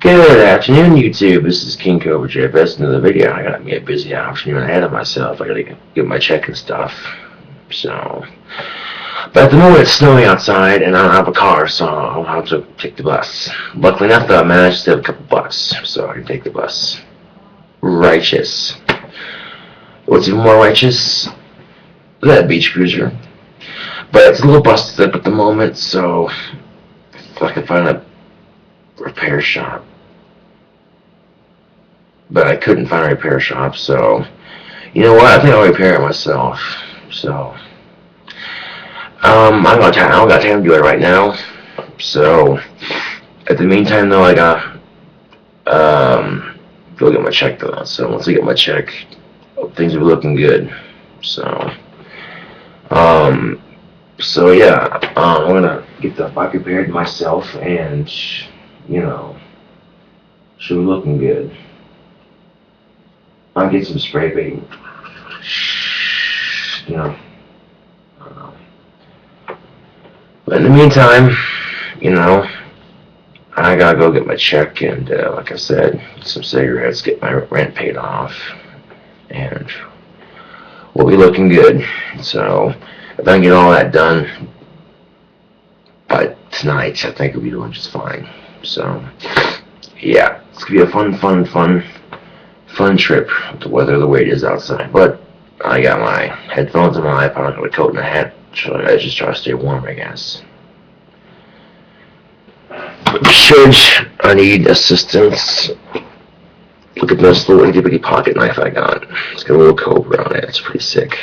Good afternoon, YouTube. This is KingCobraJFS. Another video. I got me a busy afternoon ahead of myself. I gotta get my check and stuff. So, but at the moment it's snowing outside, and I don't have a car, so I'll have to take the bus. Luckily enough, though, I managed to have a couple bucks, so I can take the bus. Righteous. What's even more righteous? That beach cruiser. But it's a little busted up at the moment, so if I can find a repair shop. But I couldn't find a repair shop, so you know what? I think I'll repair it myself. So I don't got time to do it right now. So at the meantime, though, I got go get my check though. So once I get my check, things will be looking good. So yeah, I'm gonna get the bike repaired myself, and you know, should be looking good. I'll get some spray paint. You know, I don't know. But in the meantime, you know, I gotta go get my check and, like I said, get some cigarettes, get my rent paid off, and we'll be looking good. So if I can get all that done by tonight, I think we'll be doing just fine. So yeah, it's gonna be a fun trip with the weather the way it is outside. But I got my headphones and my iPod, I got a coat and a hat, so I just try to stay warm, I guess. But should I need assistance, look at this little itty bitty pocket knife I got. It's got a little cobra on it. It's pretty sick.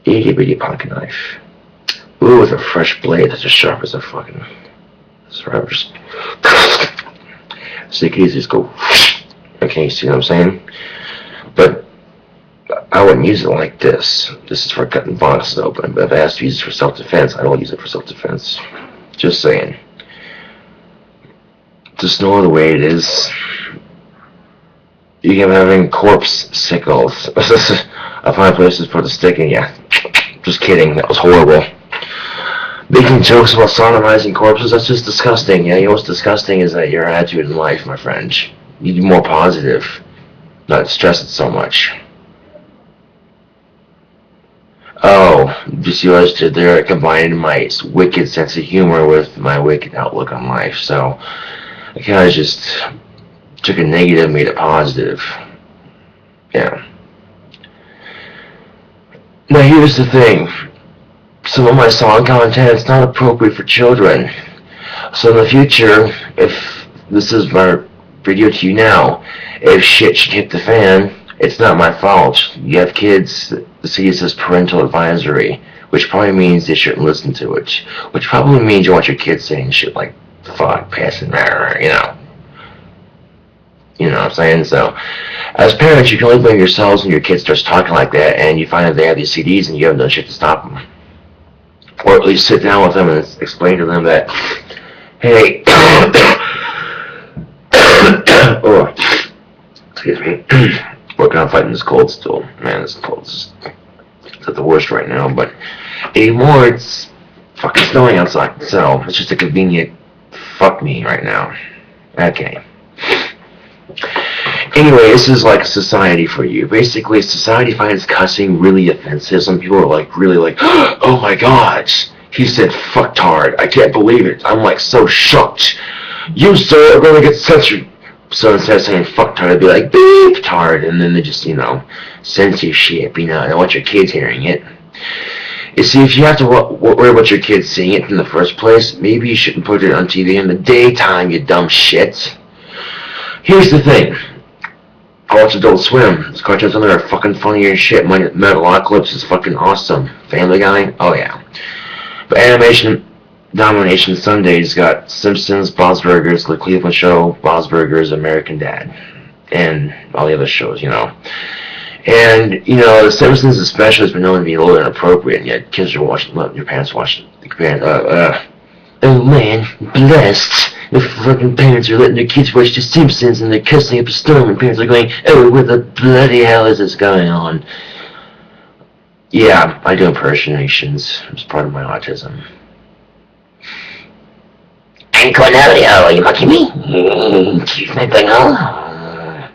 Itty bitty pocket knife. Ooh, with a fresh blade that's as sharp as a fucking. So just take it easy, just go. Okay, you see what I'm saying? But I wouldn't use it like this. This is for cutting boxes open. But if I asked to use it for self-defense, I don't use it for self-defense. Just saying. Just know the way it is. You can having corpse sickles. I find places for the stick in ya. Just kidding. That was horrible. Making jokes about sodomizing corpses, that's just disgusting. Yeah, you know what's disgusting is that your attitude in life, my friend. You need to be more positive. Not stress it so much. Oh, you see what I just did there? I combined my wicked sense of humor with my wicked outlook on life. So I kind of just took a negative, made it positive. Yeah. Now here's the thing. Some of my song content is not appropriate for children. So in the future, if this is my video to you now, if shit should hit the fan, it's not my fault. You have kids, the city says parental advisory, which probably means they shouldn't listen to it. Which probably means you want your kids saying shit like, fuck, passing, you know. You know what I'm saying? So, as parents, you can only blame yourselves when your kid starts talking like that, and you find that they have these CDs and you haven't done shit to stop them. Or at least sit down with them and explain to them that, hey, oh, excuse me, working on fighting this cold still. Man, this cold is at the worst right now, but anymore it's fucking snowing outside, so it's just a convenient fuck me right now. Okay. Anyway, this is like a society for you. Basically, society finds cussing really offensive. Some people are like, really like, oh my god, he said fucktard. I can't believe it. I'm like so shocked. You, sir, are going to get censored. So instead of saying fucktard, I'd be like, beep tard. And then they just, you know, censor shit. You know, I don't want your kids hearing it. You see, if you have to worry about your kids seeing it in the first place, maybe you shouldn't put it on TV in the daytime, you dumb shit. Here's the thing. I watch Adult Swim. These cartoons on there are fucking funny as shit. Metalocalypse is fucking awesome. Family Guy? Oh yeah. But Animation Domination Sundays got Simpsons, Bob's Burgers, The Cleveland Show, Bob's Burgers, American Dad, and all the other shows, you know. And, you know, The Simpsons especially has been known to be a little inappropriate, and yet kids are watching, your parents watch oh man, blessed. The fucking parents are letting their kids watch The Simpsons and they're cussing up a storm and parents are going, oh, what the bloody hell is this going on? Yeah, I do impersonations. It's part of my autism. And Cornelio, you mocking me? Excuse me, thing, huh?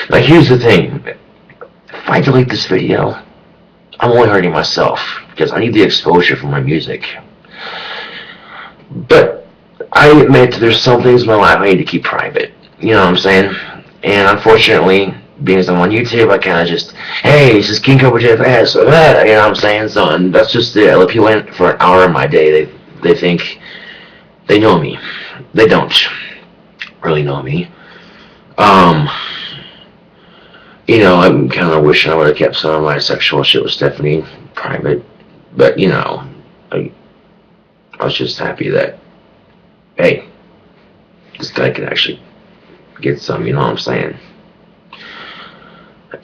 Now here's the thing. If I delete this video, I'm only hurting myself because I need the exposure for my music. But I admit there's some things in my life I need to keep private. You know what I'm saying? And unfortunately, being as I'm on YouTube, I kind of just, hey, this is KingCobraJFS, you know what I'm saying? So, and that's just it. I let people in for an hour of my day. They think they know me. They don't really know me. You know, I'm kind of wishing I would have kept some of my sexual shit with Stephanie private. But, you know, I was just happy that, hey, this guy can actually get some, you know what I'm saying?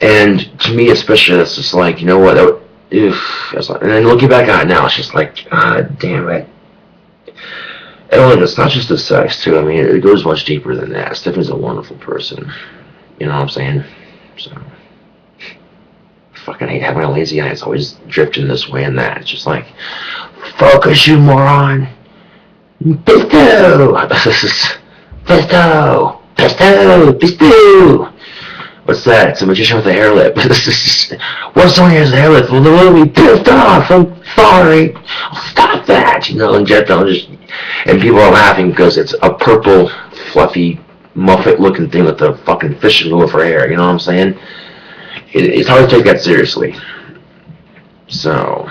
And to me, especially, that's just like, you know what? And then looking back on it now, it's just like, God damn it. And it's not just the sex, too. I mean, it goes much deeper than that. Stephanie's a wonderful person. You know what I'm saying? So, I fucking hate having a lazy eye. It's always drifting this way and that. It's just like, focus, you moron. Pisto! Pisto! Pisto! Pisto! What's that? It's a magician with a hair lip. What's someone has a hair lip? Well, the movie pissed off. I'm sorry. Stop that. You know, and Jeff just, and people are laughing because it's a purple, fluffy, Muppet-looking thing with the fucking fishing lure for hair. You know what I'm saying? It's hard to take that seriously. So,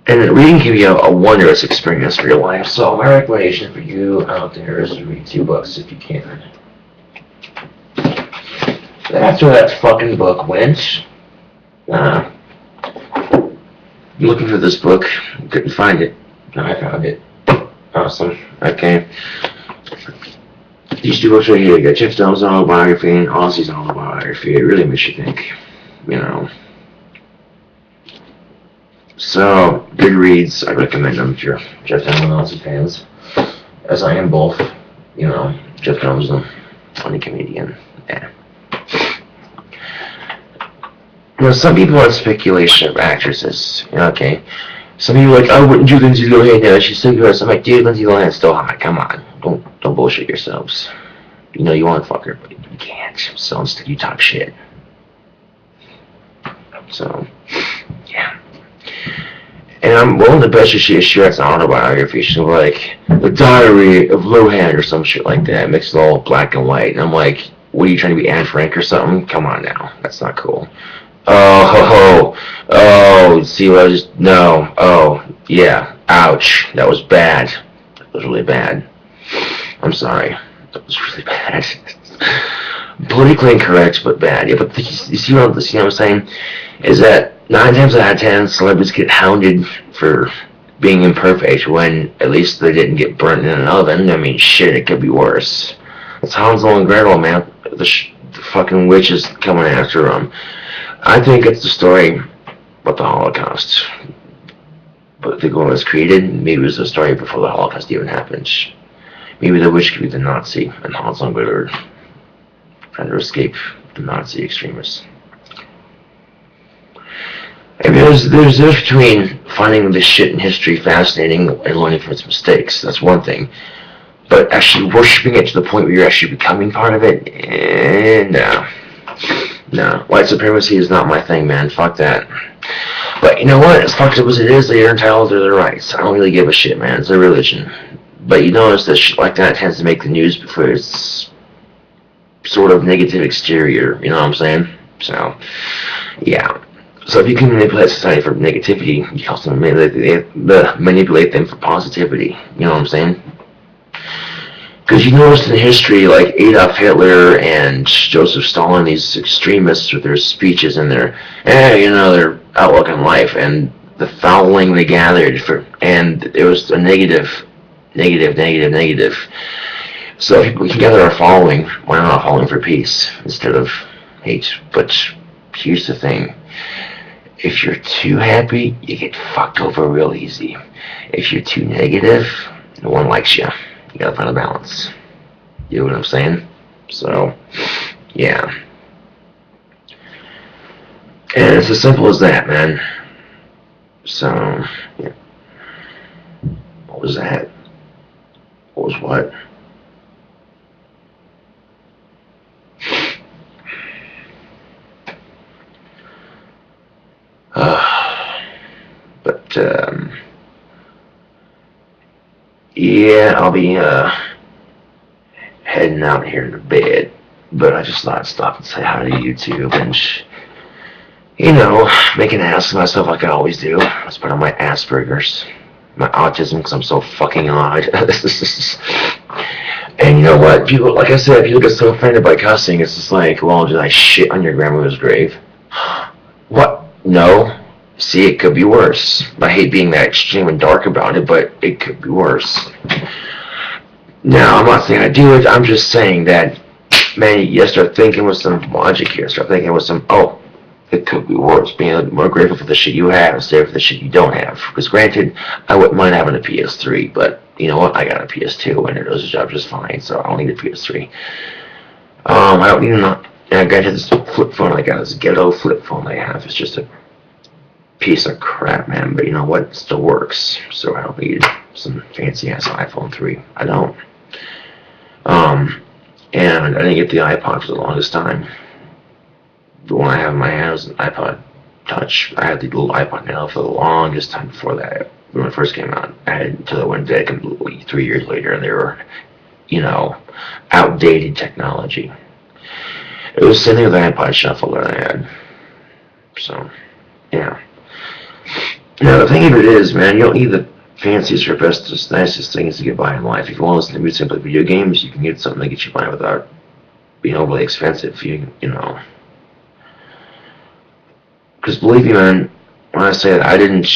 and reading can be a wondrous experience for your life. So, my recommendation for you out there is to read 2 books if you can. After that fucking book went, looking for this book, couldn't find it. No, I found it. Awesome. Okay. These 2 books right here, you got Jeff Dahmer's autobiography and Ozzy's autobiography. It really makes you think, you know. So, good reads. I recommend them if you're Jeff Dahmer and Ozzy fans, as I am both. You know, Jeff Dahmer's a funny comedian. Yeah. You know, some people have speculation of actresses. Okay. Some people are like, I wouldn't do Lindsay Lohan now. She's so good. So I'm like, dude, Lindsay Lohan's still hot. Come on. Don't bullshit yourselves. You know you want to fuck her, but you can't. So instead you talk shit. So, yeah. And I'm willing to bet you she shares an autobiography. She's like, The Diary of Lohan or some shit like that. Mixed it all black and white. And I'm like, what are you trying to be Anne Frank or something? Come on now. That's not cool. See what I just, no, yeah, ouch, that was bad, that was really bad, I'm sorry, that was really bad, politically incorrect, but bad, yeah, but you see what I'm saying, is that 9 times out of 10, celebrities get hounded for being imperfect, when at least they didn't get burnt in an oven. I mean, shit, it could be worse. It's Hansel and Gretel, man, the fucking witches coming after them. I think it's the story about the Holocaust. But I think when it was created, maybe it was the story before the Holocaust even happened. Maybe the witch could be the Nazi, and Hansel and Gretel are trying to escape the Nazi extremists. I mean, there's a difference between finding this shit in history fascinating and learning from its mistakes. That's one thing. But actually worshipping it to the point where you're actually becoming part of it, no. No, white supremacy is not my thing, man. Fuck that. But you know what? As fucked up as it is, they are entitled to their rights. I don't really give a shit, man. It's their religion. But you notice that shit like that tends to make the news before it's sort of negative exterior. You know what I'm saying? So, yeah. So if you can manipulate society for negativity, you can also manipulate them for positivity. You know what I'm saying? Because you notice in history, like Adolf Hitler and Joseph Stalin, these extremists with their speeches and their outlook on life, and the following they gathered and it was a negative. So if we can gather our following, why not following for peace instead of hate? But here's the thing. If you're too happy, you get fucked over real easy. If you're too negative, no one likes you. You gotta find a balance. You know what I'm saying? So, yeah. And it's as simple as that, man. So, yeah. What was that? What was what? But yeah, I'll be heading out here to bed. But I just thought I'd stop and say hi to YouTube and, make an ass of myself like I always do. That's part of my Asperger's, my autism, because I'm so fucking odd. And you know what? People, like I said, people get so offended by cussing. It's just like, well, did I shit on your grandmother's grave? What? No. See, it could be worse. I hate being that extreme and dark about it, but it could be worse. Now, I'm not saying I do it. I'm just saying that, man, you start thinking with some logic here. Start thinking with some, it could be worse. Being more grateful for the shit you have instead of the shit you don't have. Because granted, I wouldn't mind having a PS3, but you know what? I got a PS2 and it does the job just fine, so I don't need a PS3. I don't need and granted, this flip phone I got, this ghetto flip phone I have, is just a piece of crap, man. But you know what? It still works, so I don't need some fancy ass iPhone 3. I don't. And I didn't get the iPod for the longest time. The one I have in my hand was an iPod Touch. I had the little iPod Nano for the longest time before that. When it first came out, I had until it went dead completely 3 years later, and they were, outdated technology. It was the same thing with the iPod Shuffle that I had. So, yeah. Now, the thing of it is, man, you don't need the fanciest or bestest, nicest things to get by in life. If you want to listen to music, simply video games, you can get something that gets you by without being overly expensive. Because believe me, man, when I say that, I didn't,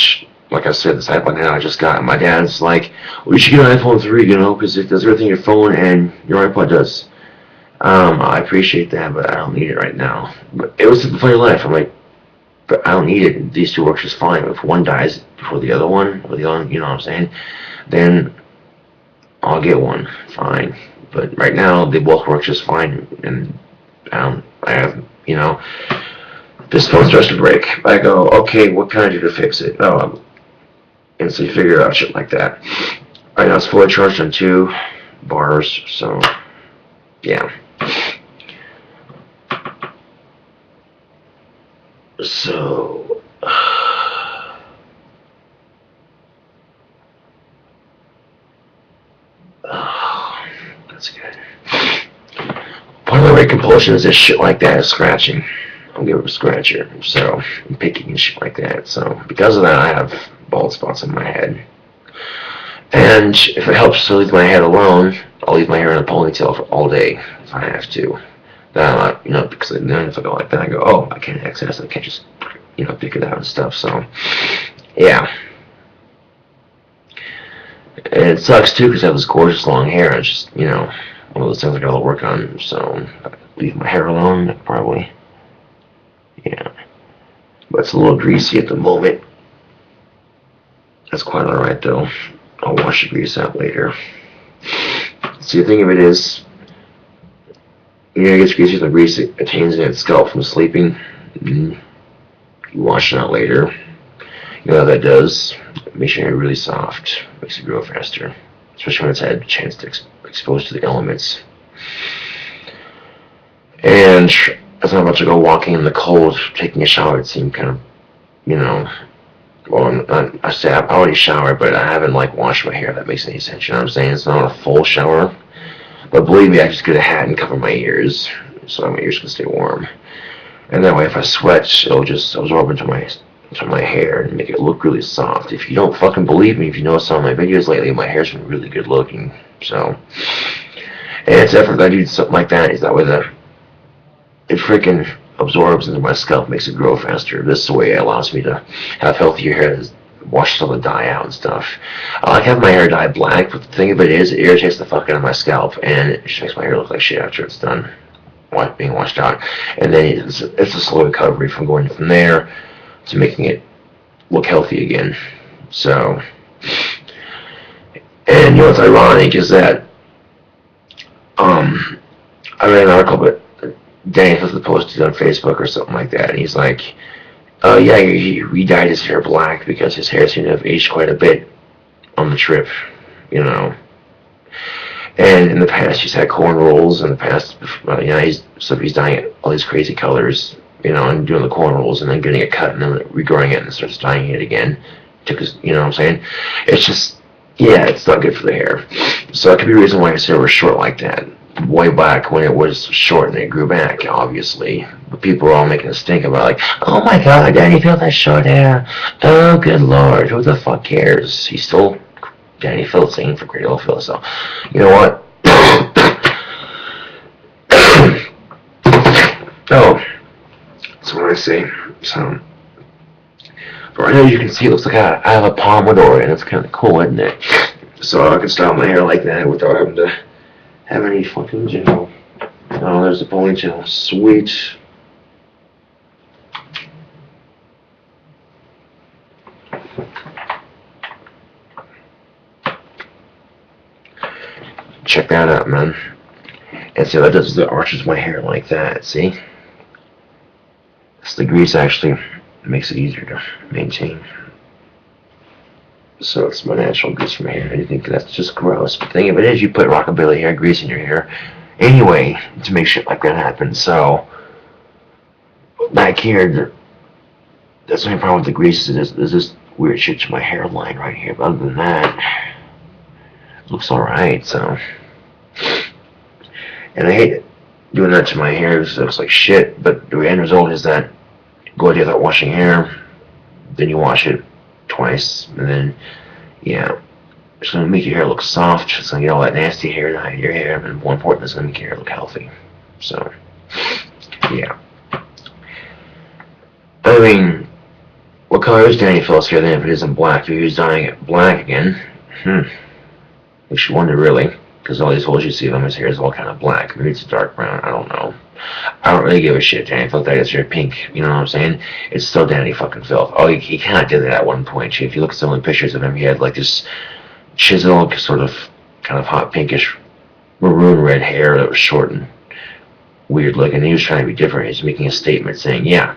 like I said, this iPod now I just got. My dad's like, well, you should get an iPhone 3, because it does everything your phone and your iPod does. I appreciate that, but I don't need it right now. But it was simplify your life. I'm like, but I don't need it. These two work just fine. If one dies before the other one, or the other, you know what I'm saying, then I'll get one. Fine. But right now, they both work just fine. And I have, this phone starts to break. I go, okay, what can I do to fix it? And so you figure out shit like that. Right now, it's fully charged on 2 bars, so, yeah. So, that's good. Part of my rate compulsion is this shit like that is scratching. I'll give it a scratcher, so, and picking and shit like that. So, because of that, I have bald spots on my head. And if it helps to leave my head alone, I'll leave my hair in a ponytail for all day if I have to. Then because then if I go like that, I go, oh, I can't access it. I can't just, pick it out and stuff. So, yeah. And it sucks too because I have this gorgeous long hair. It's just, one of those things I gotta work on. So, if I leave my hair alone, probably. Yeah. But it's a little greasy at the moment. That's quite alright though. I'll wash the grease out later. See, the thing of it is, it gets greasy with the grease it attains in its scalp from sleeping. You wash it out later. You know how that does? It makes your hair really soft. Makes it grow faster. Especially when it's had a chance to expose to the elements. And as I'm about to go walking in the cold, taking a shower, it seemed kind of, well, I already showered, but I haven't, washed my hair, if that makes any sense, you know what I'm saying? It's not a full shower. But believe me, I just get a hat and cover my ears, so my ears can stay warm. And that way, if I sweat, it'll just absorb into my hair and make it look really soft. If you don't fucking believe me, if you know some of my videos lately, my hair's been really good looking. So, and it's effort that I do something like that, is that way it freaking absorbs into my scalp, makes it grow faster. This way it allows me to have healthier hair that washes all the dye out and stuff. I like having my hair dyed black, but the thing of it is, it irritates the fuck out of my scalp, and it just makes my hair look like shit after it's done being washed out. And then it's a slow recovery from going from there to making it look healthy again. So, and what's ironic is that I read an article, but Danny was posted on Facebook or something like that, and he's like, yeah, he redyed his hair black because his hair seemed to have aged quite a bit on the trip, And in the past, he's had cornrows. In the past, he's dyeing it all these crazy colors, and doing the cornrows, and then getting it cut, and then regrowing it, and starts dyeing it again. Took his, you know what I'm saying? It's just, yeah, it's not good for the hair. So that could be the reason why his hair was short like that. Way back when it was short and it grew back, obviously. But people were all making a stink about like, oh my god, Danny Phil has short hair. Oh, good lord, who the fuck cares? He's still Danny Phil singing for Great Old Phil, so you know what? Oh, that's what I say. So, but right now you can see it looks like I have a pomodoro, and it's kind of cool, isn't it? So I can style my hair like that without having to have any fucking gel. Oh, there's the ponytail. Sweet. Check that out, man. And see, that does the arches my hair like that, see? So the grease actually makes it easier to maintain. So it's my natural grease for my hair. And you think that's just gross. But the thing of it is, you put rockabilly hair grease in your hair anyway to make shit like that happen. So back here, that's the only problem with the grease is there's this weird shit to my hairline right here. But other than that, it looks alright, so. And I hate doing that to my hair because it looks like shit. But the end result is that you go a day without washing hair, then you wash it twice, and then, yeah, it's going to make your hair look soft. It's going to get all that nasty hair out of your hair, and more important, it's going to make your hair look healthy. So, yeah. I mean, what color is Danny Phil's hair then if it isn't black? If he was dyeing it black again, we should wonder really, because all these holes you see on his hair is all kind of black. Maybe it's a dark brown, I don't know. I don't really give a shit. Danny Filth that is your pink, you know what I'm saying? It's still Danny fucking Filth. Oh, he kind of did that at one point. If you look at some of the pictures of him, he had like this chiseled, sort of, kind of hot pinkish maroon red hair that was short and weird looking. And he was trying to be different. He was making a statement saying, yeah,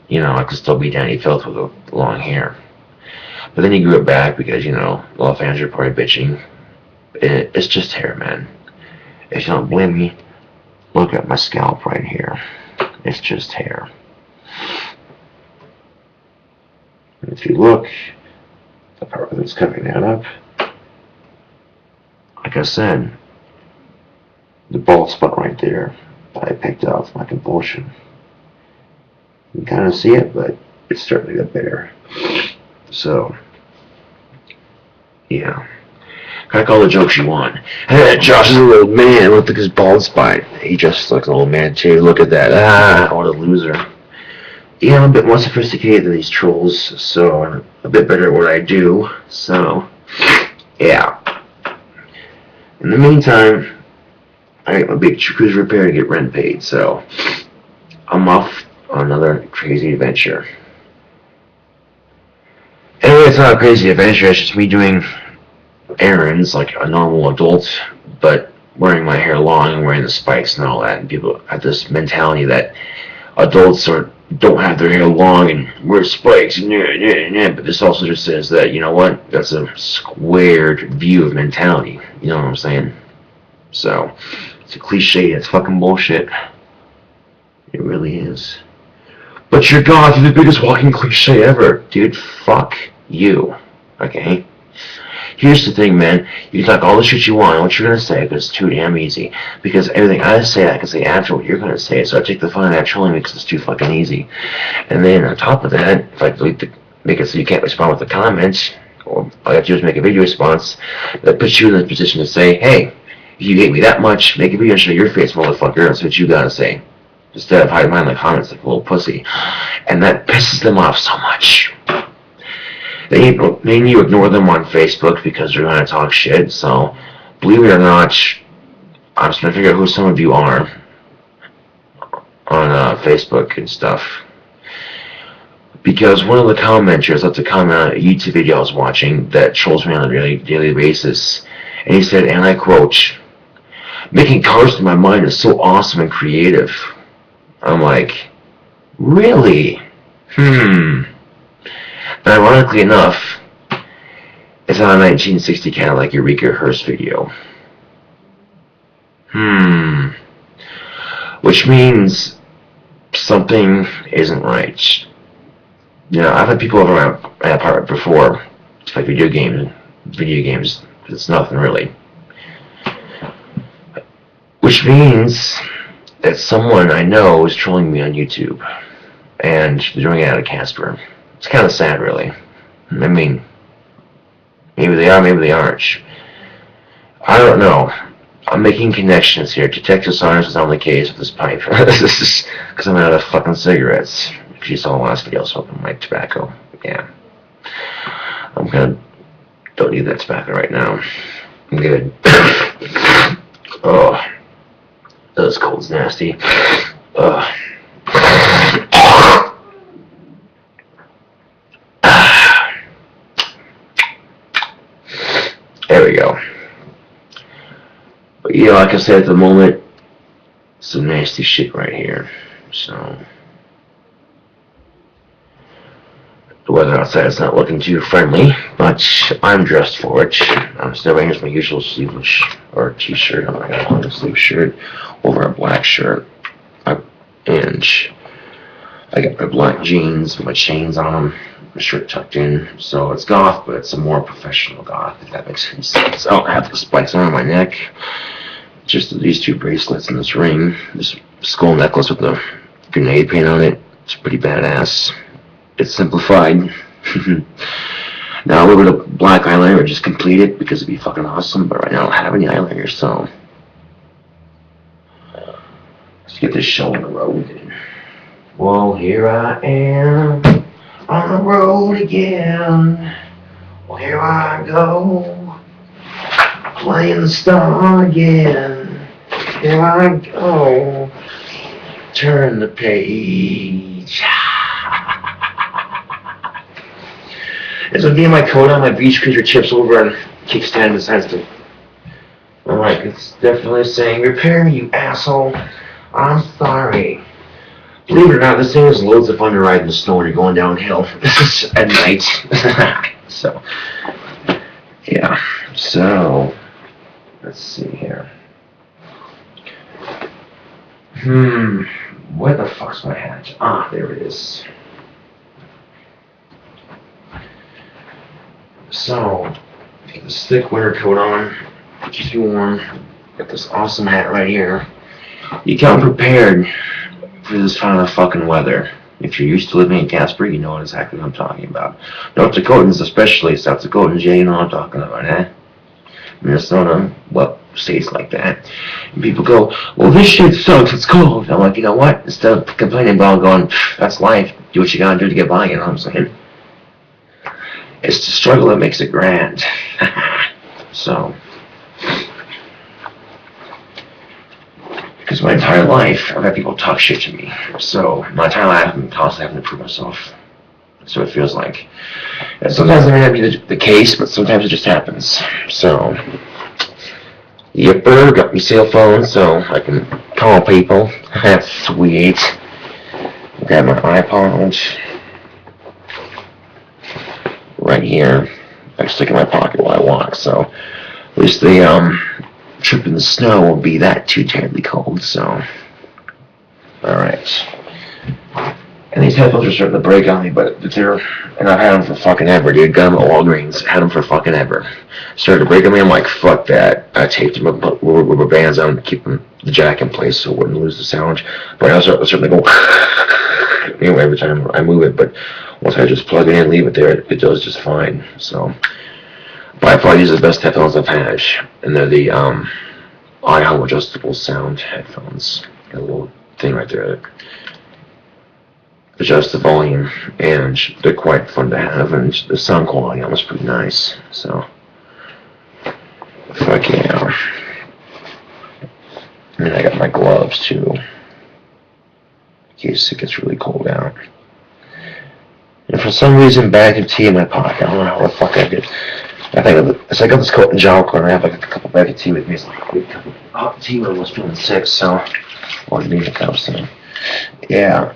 I could still be Danny Filth with long hair. But then he grew it back because, a lot of fans are probably bitching. It's just hair, man. If you don't believe me, look at my scalp right here. It's just hair. And if you look, the part that's covering that up, like I said, the bald spot right there that I picked out with my compulsion. You can kind of see it, but it's starting to get better. So, yeah. Crack all the jokes you want. Hey, Josh is a little man. Look at his bald spot. He just looks like an old man too. Look at that. What a loser. Yeah, I'm a bit more sophisticated than these trolls, so I'm a bit better at what I do. So, yeah. In the meantime, I got my big cruise repair to get rent paid, so I'm off on another crazy adventure. Anyway, it's not a crazy adventure. It's just me doing errands like a normal adult, but wearing my hair long and wearing the spikes and all that. And people have this mentality that adults don't have their hair long and wear spikes. But this also just says that, you know what, that's a squared view of mentality. You know what I'm saying? So, it's a cliche. It's fucking bullshit. It really is. But you're goth, you're the biggest walking cliche ever. Dude, fuck you. Okay? Here's the thing, man. You can talk all the shit you want, what you're going to say, because it's too damn easy. Because everything I say, I can say after what you're going to say, so I take the fun out of trolling because it's too fucking easy. And then on top of that, if I make it so you can't respond with the comments, or all you have to do is make a video response, that puts you in the position to say, hey, if you hate me that much, make a video and show your face, motherfucker, that's what you got to say. Instead of hiding behind the comments like a little pussy. And that pisses them off so much. Then you ignore them on Facebook because they're going to talk shit. So, believe it or not, I'm just trying to figure out who some of you are on Facebook and stuff. Because one of the commenters left a comment on a YouTube video I was watching that trolls me on a daily basis. And he said, and I quote, "Making colors in my mind is so awesome and creative." I'm like, really? And ironically enough, it's on a 1960 Cadillac Eureka Hearst video. Which means something isn't right. You know, I've had people over my apartment before to play video games. It's nothing really. Which means that someone I know is trolling me on YouTube, and they're doing it out of Casper. It's kind of sad, really. I mean, maybe they are, maybe they aren't. I don't know. I'm making connections here. Detective Science is on the case with this pipe. This is because I'm out of fucking cigarettes. If you saw the last video, smoking my tobacco. Yeah. Don't need that tobacco right now. I'm good. Oh. This cold's nasty. There we go. But yeah, like I said, at the moment, some nasty shit right here. So the weather outside is not looking too friendly, but I'm dressed for it. I'm still wearing my usual sleeveless or t-shirt. I got a long sleeve shirt over a black shirt, and I got my black jeans with my chains on them, my shirt tucked in. So it's goth, but it's a more professional goth, if that makes any sense. I don't have the spikes on my neck. Just these two bracelets and this ring, this skull necklace with the grenade paint on it. It's pretty badass. It's simplified. Now a little bit of black eyeliner would just complete it because it'd be fucking awesome. But right now I don't have any eyeliner, so let's get this show on the road. Well, here I am on the road again. Well, here I go, playing the star again. Here I go, turn the page. As with me and my coat on, my beach cruiser chips over and kickstand decides to. Alright, it's definitely saying, repair me, you asshole. I'm sorry. Believe it or not, this thing is loads of fun to ride in the snow when you're going downhill. This is at night. So, yeah. So, let's see here. Where the fuck's my hat? Ah, there it is. So, get this thick winter coat on, keeps you warm. Got this awesome hat right here. You come prepared for this kind of fucking weather. If you're used to living in Casper, you know exactly what I'm talking about. North Dakotans, especially South Dakotans, yeah, you know what I'm talking about, eh? Minnesota, well, states like that. And people go, well, this shit sucks, it's cold. I'm like, you know what? Instead of complaining about going, that's life, do what you gotta do to get by, you know what I'm saying? It's the struggle that makes it grand. So, because my entire life, I've had people talk shit to me. So, my entire life, I'm constantly having to prove myself. So it feels like. And sometimes it may not be the case, but sometimes it just happens. So, yipper, got my cell phone so I can call people. That's sweet. Grab my iPod. Right here. I stick in my pocket while I walk, so at least the trip in the snow won't be that too terribly cold, so alright. And these headphones are starting to break on me, but and I've had them for fucking ever, dude. Got them at Walgreens, had them for fucking ever. Started to break on me, I'm like, fuck that. I taped them up, put rubber bands on, keep the jack in place so it wouldn't lose the sound. But I was starting to go, you know, every time I move it, but once I just plug it in and leave it there, it does just fine. So, by far, these are the best headphones I've had, and they're the IO adjustable sound headphones. Got a little thing right there that adjusts the volume, and they're quite fun to have, and the sound quality on them is pretty nice. So, fuck yeah. And I got my gloves too, in case it gets really cold out. And for some reason, bag of tea in my pocket. I don't know how the fuck I did. I think as I got this coat and jowl and I have like a couple bags of tea with me. It's like a couple hot tea when I was feeling sick, so or need a cup. So yeah,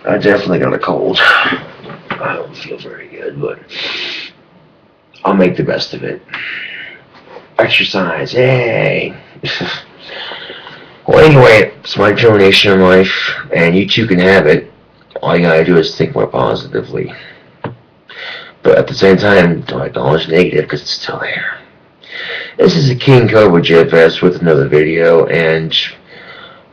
I definitely got a cold. I don't feel very good, but I'll make the best of it. Exercise, yay! Well, anyway, it's my determination in life, and you too can have it. All you gotta do is think more positively. But at the same time, don't acknowledge negative because it's still there. This is the KingCobraJFS with another video, and,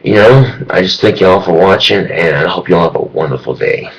I just thank y'all for watching, and I hope y'all have a wonderful day.